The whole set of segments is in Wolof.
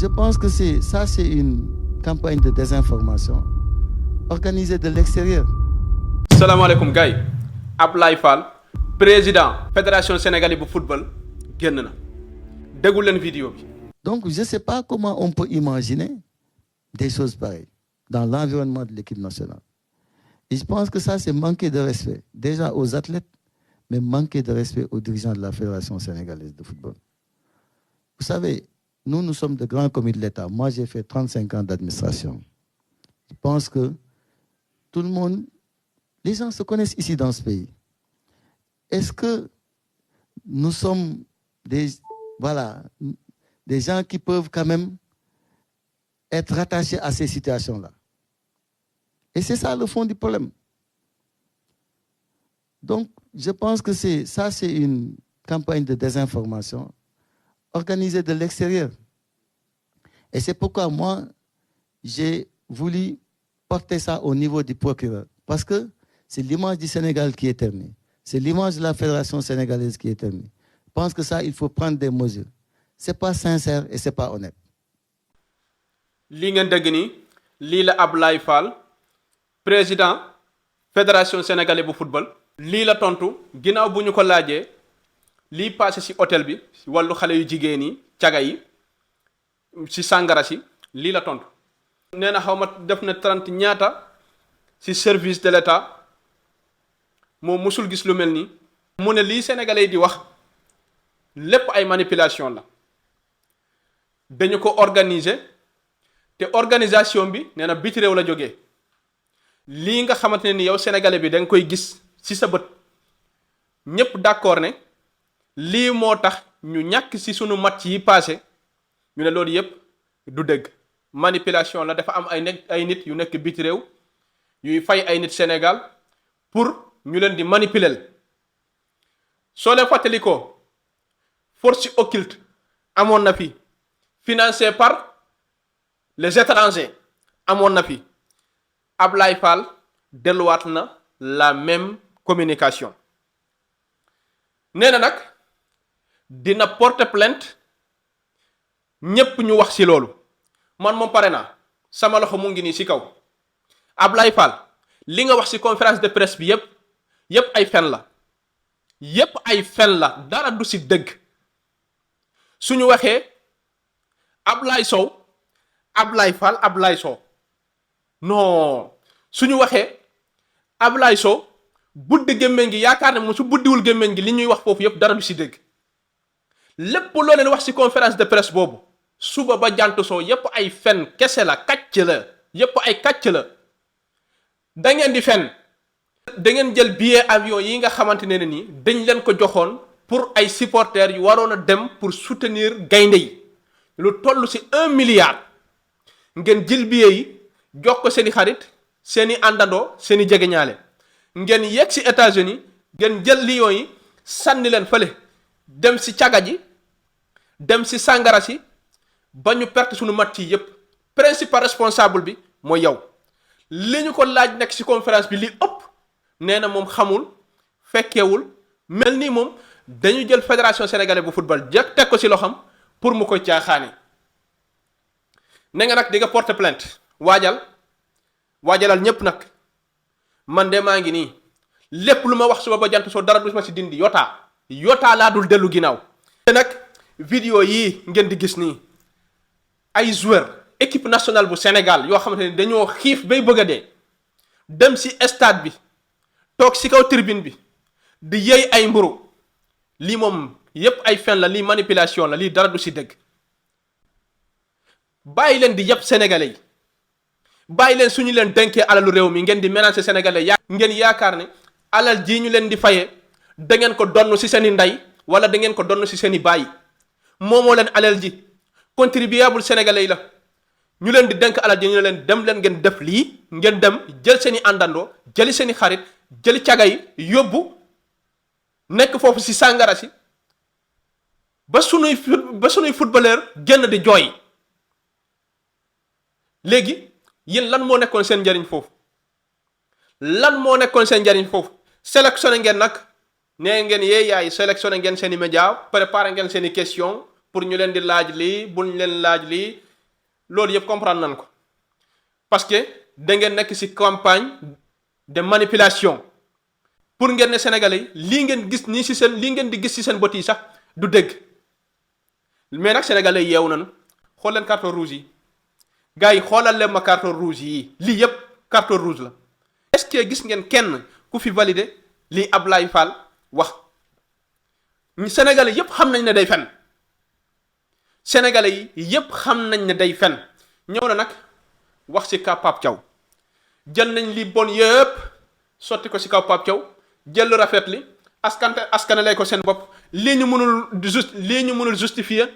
je pense que c'est une campagne de désinformation organisée de l'extérieur. salaamaaleykum gars yi Ablaye Fall président fédération sénégalaise bu football génn na déggu leen vidéo bi. Donc je ne sais pas comment on peut imaginer des choses pareilles dans l'environnement de l'équipe nationale. Et je pense que ça, c'est manquer de respect déjà aux athlètes, mais manquer de respect aux dirigeants de la Fédération sénégalaise de football. Vous savez, nous sommes de grands commis de l'État. Moi, j'ai fait 35 ans d'administration. Je pense que tout le monde, les gens se connaissent ici dans ce pays. Est-ce que nous sommes des gens qui peuvent quand même être rattachés à ces situations-là? Et c'est ça le fond du problème. Donc, je pense que c'est une campagne de désinformation organisée de l'extérieur. Et c'est pourquoi moi, j'ai voulu porter ça au niveau du procureur. Parce que c'est l'image du Sénégal qui est ternie. C'est l'image de la Fédération sénégalaise qui est ternie. Je pense que ça, il faut prendre des mesures. Ce n'est pas sincère et ce n'est pas honnête. lii ngeen dégg nii lii la Ablaye Fall président fédération sénégalaise bu football. lii la tontu ginnaaw bu ñu ko laajee lii passé ci hôtel bi ci wàllu xale yu jigéen yi caga yi ci sàngara si lii la tontu. nee na xaw ma def na 30 ñaata ci service de l'État moom musul gis lu mel nii. mu ne lii sénégalais yi di wax lépp ay manipulation la dañu ko organiser. te organisation bi nee na biti réew la jógee lii nga xamante ne ni yow sénégalais bi da nga koy gis ci sa bët ñépp d'accord ne lii moo tax ñu ñàkk ci sunu match yi passé ñu ne loolu yépp du dëgg manipulation la dafa am ay nit yu nekk biti réew yuy fay ay nit Sénégal pour ñu leen di manipuler soo leen fàttalikoo force occulte amoon na fi financé par les étrangers amoon na fi Ablaye Fall delluwaat na la même communication nee na nag dina porter plainte ñépp ñu wax ci loolu man moom pare naa sama loxo mu ngi nii ci kaw Ablaye Fall li nga wax ci conférence de presse bi yépp ay fen la yépp ay fen la dara du ci dëgg suñu waxee Ablaye Sow Ablaye Fall Ablaye Sow non suñu waxee Ablaye Sow buddi gémmeñ gi yaakaar ne moom su buddiwul gémmeñ gi li ñuy wax foofu yépp dara du ci dégg lépp loo leen wax ci conférence de presse boobu suba ba jant soo yépp ay fen kese la kàcc la yépp ay kàcc la da ngeen di fen da ngeen jël billet avion yi nga xamante ne nii dañ leen ko joxoon pour ay supporters yu waroon a dem pour soutenir gaynde yi lu toll ci 1 milliard ngeen jël billet yi jox ko seeni xarit seeni àndandoo seeni jegeñaale ngeen yegg ci États-Unis ngeen jël lion yi sànni leen fële dem ci caga ji dem ci sàngara si ba ñu perte suñu match yi yépp principal responsable bi mooy yow li ñu ko laaj nekk ci conférence bi li ëpp nee na moom xamul fekkeewul mel ni moom dañu jël fédération sénégalaise bu football jëkk teg ko ci loxam pour mu koy caaxaane ne nga nag di nga porter plainte waajalal ñépp nag man de maa ngi nii lépp lu ma wax suba ba jant soo dara du ma ci dindi yotaa laa dul dellu ginnaaw te nag vidéo yii ngeen di gis nii ay joueur équipe nationale bu Sénégal yoo xamante ne dañoo xiif bay bëgg a dee dem ci stade bi toog ci kaw tribune bi di yëy ay mburu lii moom yépp ay fen la lii manipulation la lii dara du ci dëgg bàyyi leen di yëpp sénégalais yi bàyyi leen suñu leen dénkee alalu réew mi ngeen di ménager sénégalais ngeen yaakaar ne alal jii ñu leen di fayee da ngeen ko donn ci seeni ndey wala da ngeen ko donn ci seeni baay moomoo leen alal ji contribuable sénégalais yi la ñu leen di dénk alal ji ñu leen dem leen ngeen def lii ngeen dem jël seeni àndandoo jëli seeni xarit jëli caga yi yóbbu nekk foofu ci sàngara si ba sunuy footballeur génn di jooy léegi yéen lan moo nekkoon seen njariñ foofu sélectionné ngeen nag nee ngeen yee yaay sélectionné ngeen seen i média préparé ngeen seen i question pour ñu leen di laaj lii buñ leen laaj lii loolu yëpp comprendre nañ ko parce que da ngeen nekk ci campagne de manipulation pour ngeen ne Sénégalais yi lii ngeen gis nii ci seen lii ngeen di gis ci seen bët yi sax du dëgg mais nag Sénégalais yeewu nañu xool leen carton rouge yi gars yi xoolal leen ma carton rouge yi lii yëpp carton rouge la. est-ce que gis ngeen kenn ku fi validé lii Ablaye Fall wax Sénégalais yëpp xam nañ ne day fen Sénégalais yi yëpp xam nañ ne day fen ñëw na nag wax ci kaw Pape Thiaw jël nañ li bon yëpp sotti ko ci kaw Pape Thiaw jël lu rafet li askanale ko seen bopp lii ñu mënul justifier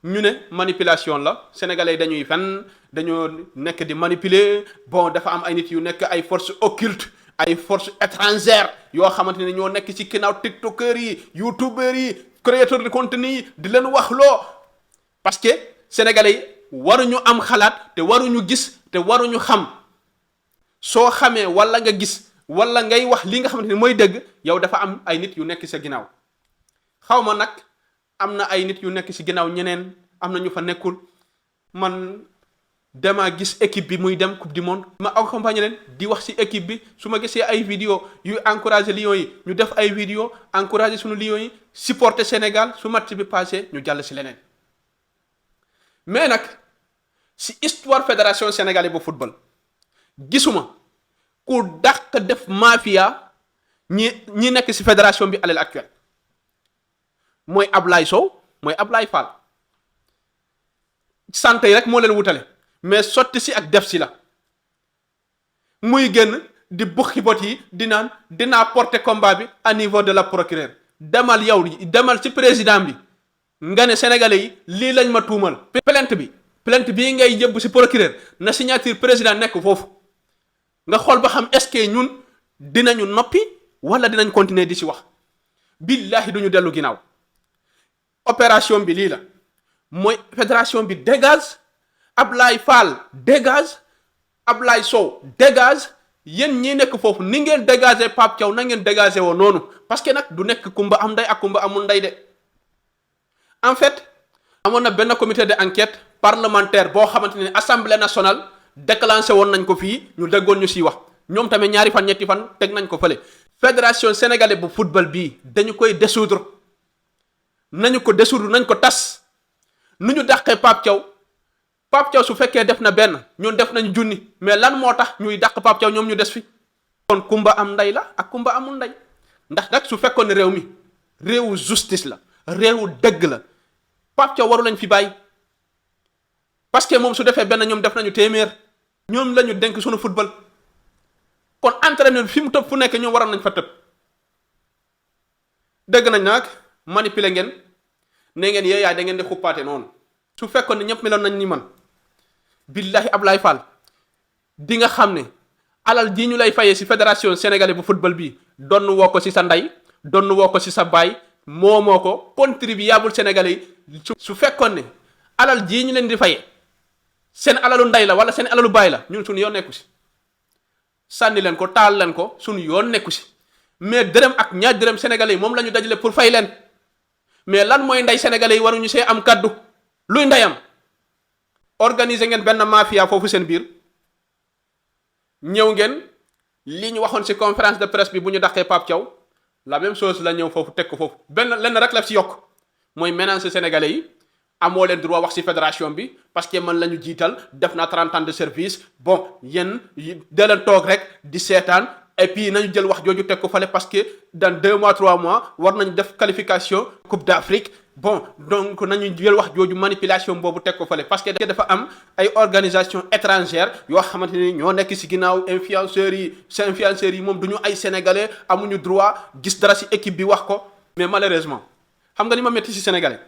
ñu ne manipulation la Sénégalais yi dañuy fen dañoo nekk di manipuler bon dafa am ay nit yu nekk ay forces occultes ay forces étrangères yoo xamante ne ñoo nekk ci ginnaaw tiktokers yi youtubeurs yi créateurs de contenu yi di leen wax loo parce que Sénégalais yi waruñu am xalaat te waruñu gis te waruñu xam soo xamee wala nga gis wala ngay wax li nga xamante ni mooy dëgg yow dafa am ay nit yu nekk sa ginnaaw xaw ma nag am na ay nit yu nekk ci ginnaaw ñeneen am na ñu fa nekkul man dama gis équipe bi muy dem coupe du monde ma accompagner leen di wax ci équipe bi su ma gisee ay vidéo yu encourager Lions yi ñu def ay vidéo encourager suñu Lions yi supporter Sénégal su match bi passé ñu jàll ci leneen mais nag ci histoire fédération sénégalaise bu football gisuma ku dàq def mafia ñi nekk ci fédération bi à l'heure actuelle mooy Ablaye Sow mooy Ablaye Fall santé yi rek moo leen wutale mais sotti si ak def si la muy génn di buxi bot yi di naan dinaa porter combat bi à niveau de la procureur demal ci président bi nga ne Sénégalais yi lii lañ ma tuumal plainte bii ngay jëbb si procureur na signature président nekk foofu nga xool ba xam est-ce que ñun dinañu noppi wala dinañ continuer di si wax billahi duñu dellu ginnaaw opération bi lii la mooy fédération bi dégage Ablaye Fall dégage Ablaye Sow dégage yéen ñi nekk foofu ni ngeen dégager Pape Thiaw na ngeen dégager woo noonu parce que nag du nekk kumba am ndey ak kumba amul ndey de en fait amoon na benn comité d'enquête parlementaire boo xamante ne assemblée nationale déclenché woon nañ ko fii ñu déggoon ñu siy wax ñoom tamit ñaari fan ñetti fan teg nañ ko fële fédération sénégalaise bu football bii dañu koy dissoudre nañ ko tas nu ñu dàqee Pape Thiaw su fekkee def na benn ñun def nañ junni mais lan moo tax ñuy dàq Pape Thiaw ñoom ñu des fi kon kumba am ndey la ak kumba amul ndey ndax nag su fekkoon ne réew mi réewu justice la réewu dëgg la Pape Thiaw waru lañ fi bàyyi parce que moom su defee benn ñoom def nañu téeméer ñoom la ñu dénk suñu football kon entraîneur fi mu tëb fu nekk ñoom waroon nañ fa tëb dëgg nañ nag manipuler ngeen ne ngeen yeeyaay da ngeen di xuppaate noonu su fekkoon ne ñëpp meloon nañ ni man billahi Ablaye Fall di nga xam ne alal ji ñu lay fayee ci fédération sénégalaise bu football bi donn woo ko ci sa ndey donn woo ko ci sa baay moomoo ko contribuable sénégalais yi su fekkoon ne alal jii ñu leen di fayee seen alalu ndey la wala seen alalu baay la ñun suñu yoon nekku ci sànni leen ko taal leen ko suñu yoon nekku ci mais dërëm ak ñaar dërëm sénégalais yi moom la ñu dajale pour fay leen mais lan mooy ndey sénégalais yi waruñu see am kaddu luy ndeyam organiser ngeen benn mafia foofu seen biir ñëw ngeen li ñu waxoon ci conférence de presse bi bu ñu dàqee Pape Thiaw la même chose la ñëw foofu teg ko foofu lenn rek la ci yokk mooy ménager sénégalais yi amoo leen droit wax ci fédération bi parce que man la ñu jiital def naa 30 ans de service bon yéen da leen toog rek di seetaan et puis nañu jël wax jooju teg ko fale parce que dans 2 mois 3 mois war nañu def qualification Coupe d'Afrique bon donc nañu jël wax jooju manipulation boobu teg ko fale parce que dafa am ay organisation étrangère yoo xamante ni ñoo nekk ci ginnaaw influenceurs yi moom du ñu ay sénégalais amuñu droit gis dara ci équipe bi wax ko mais malheureusement xam nga li ma métti ci sénégalais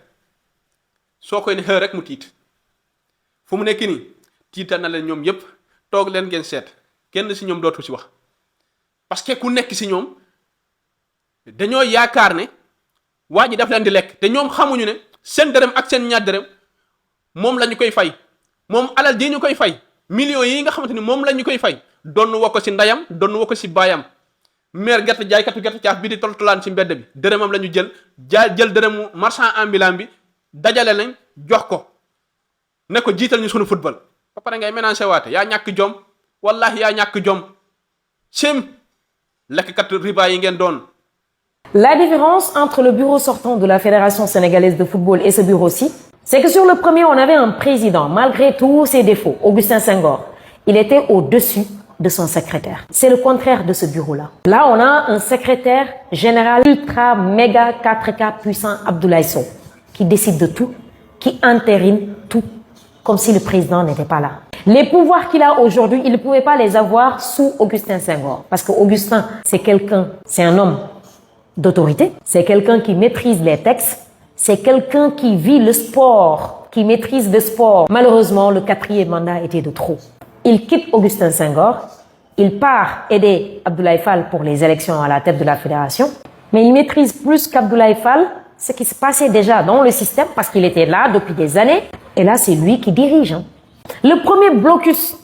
soo koy ne xëy rek mu tiit fu mu nekk nii tiital na leen ñoom yépp toog leen ngeen seet kenn ci ñoom dootu ci wax parce que ku nekk ci ñoom dañoo yaakaar ne waa ji daf leen di lekk te ñoom xamuñu ne seen dërëm ak seen ñaar dërëm moom la ñu koy fay moom alal ji ñu koy fay millions yi nga xamante ni moom la ñu koy fay donn woo ko ci ndeyam donn woo ko ci baayam maire gerte jaaykatu gerte caaf bi di toltolaan ci mbedd bi dërëmam la ñu jël dërëmu marchand ambulant bi dajale nañ jox ko ne ko jiital ñu sunu football ba pare ngay ménager waate yaa ñàkk jom wallahi yaa ñàkk jom sim lekkat riba yi ngeen doon. La différence entre le bureau sortant de la Fédération sénégalaise de football et ce bureau-ci, c'est que sur le premier, on avait un président, malgré tous ses défauts, Augustin Senghor. Il était au-dessus de son secrétaire. C'est le contraire de ce bureau-là. Là, on a un secrétaire général ultra, méga, 4K puissant, Abdoulaye Sow, qui décide de tout, qui entérine tout, comme si le président n'était pas là. Les pouvoirs qu'il a aujourd'hui, il ne pouvait pas les avoir sous Augustin Senghor. Parce que Augustin, c'est quelqu'un, c'est un homme d'autorité, c'est quelqu'un qui maîtrise les textes, c'est quelqu'un qui vit le sport, qui maîtrise le sport. Malheureusement, le 4e mandat était de trop. Il quitte Augustin Senghor, il part aider Abdoulaye Fall pour les élections à la tête de la fédération, mais il maîtrise plus qu'Abdoulaye Fall ce qui se passait déjà dans le système parce qu'il était là depuis des années, et là c'est lui qui dirige. Le premier blocus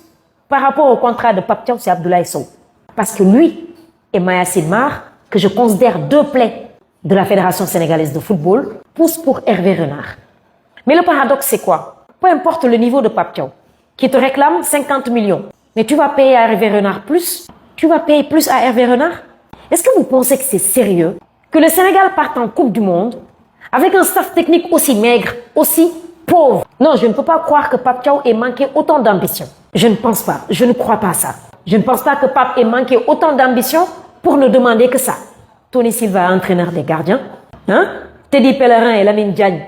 par rapport au contrat de Pape Thiaw, c'est Abdoulaye Sow. Parce que lui et Mayacine Mar, que je considère deux plaies de la Fédération sénégalaise de football, poussent pour Hervé Renard. Mais le paradoxe, c'est quoi? Peu importe le niveau de Pape Thiaw, qui te réclame 50 millions, mais tu vas payer à Hervé Renard plus? Tu vas payer plus à Hervé Renard? Est-ce que vous pensez que c'est sérieux que le Sénégal parte en Coupe du Monde avec un staff technique aussi maigre, aussi pauvre? Non, je ne peux pas croire que Pape Thiaw ait manqué autant d'ambition. Je ne pense pas, je ne crois pas ça. Je ne pense pas que Pape ait manqué autant d'ambition pour ne demander que ça. Tony Silva, entraîneur des gardiens. Teddy Pellerin et Lamine Diagne,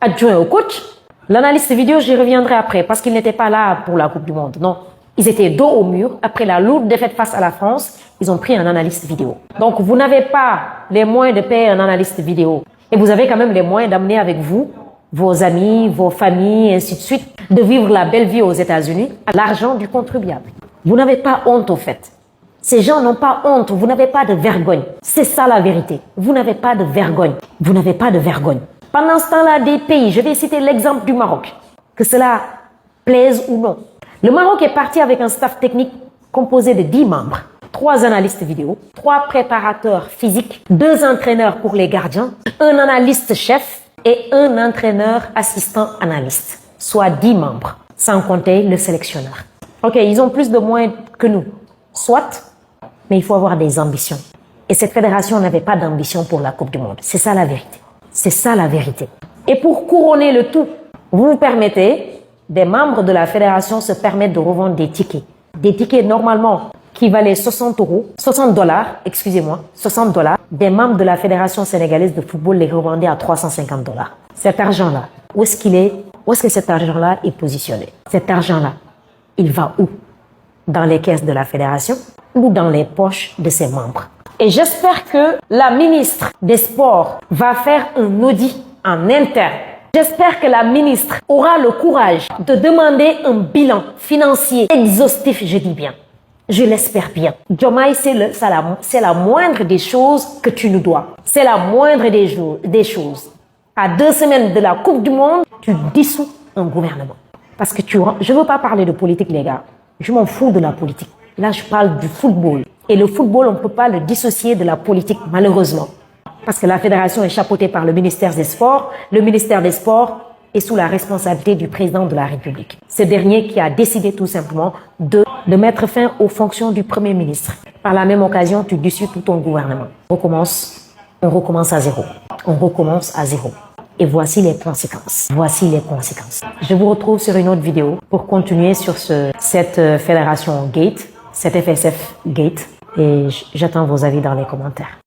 adjoints au coach. L'analyste vidéo, j'y reviendrai après, parce qu'il n'était pas là pour la Coupe du Monde. Non, ils étaient dos au mur. Après la lourde défaite face à la France, ils ont pris un analyste vidéo. Donc, vous n'avez pas les moyens de payer un analyste vidéo. Et vous avez quand même les moyens d'amener avec vous vos amis, vos familles, et ainsi de suite, de vivre la belle vie aux États-Unis à l'argent du contribuable. Vous n'avez pas honte, au fait. Ces gens n'ont pas honte, vous n'avez pas de vergogne. C'est ça la vérité. Vous n'avez pas de vergogne. Vous n'avez pas de vergogne. Pendant ce temps-là, des pays, je vais citer l'exemple du Maroc, que cela plaise ou non. Le Maroc est parti avec un staff technique composé de 10 membres. 3 analystes vidéo, 3 préparateurs physiques, 2 entraîneurs pour les gardiens, un analyste chef et un entraîneur assistant analyste, soit 10 membres, sans compter le sélectionneur. Ok, ils ont plus de moyens que nous, soit, mais il faut avoir des ambitions. Et cette fédération n'avait pas d'ambition pour la Coupe du Monde. C'est ça la vérité. C'est ça la vérité. Et pour couronner le tout, vous permettez, des membres de la fédération se permettent de revendre des tickets. Des tickets normalement qui valaient 60 $, excusez-moi, 60 $. Des membres de la Fédération sénégalaise de football les revendaient à 350 $. Cet argent-là, où est-ce qu'il est? Où est-ce que cet argent-là est positionné? Cet argent-là, il va où? Dans les caisses de la fédération ou dans les poches de ses membres? Et j'espère que la ministre des Sports va faire un audit en interne. J'espère que la ministre aura le courage de demander un bilan financier exhaustif, je dis bien. Je l'espère bien. Diomaye, c'est la moindre des choses que tu nous dois. C'est la moindre des choses. À 2 semaines de la Coupe du Monde, tu dissous un gouvernement. Parce que je ne veux pas parler de politique, les gars. Je m'en fous de la politique. Là, je parle du football. Et le football, on ne peut pas le dissocier de la politique, malheureusement. Parce que la fédération est chapeautée par le ministère des Sports. Le ministère des Sports est sous la responsabilité du président de la République. Ce dernier qui a décidé tout simplement de mettre fin aux fonctions du Premier ministre. Par la même occasion, tu dissoutes tout ton gouvernement. On recommence à zéro. On recommence à zéro. Et voici les conséquences. Voici les conséquences. Je vous retrouve sur une autre vidéo pour continuer sur cette fédération Gate, cette FSF Gate. Et j'attends vos avis dans les commentaires.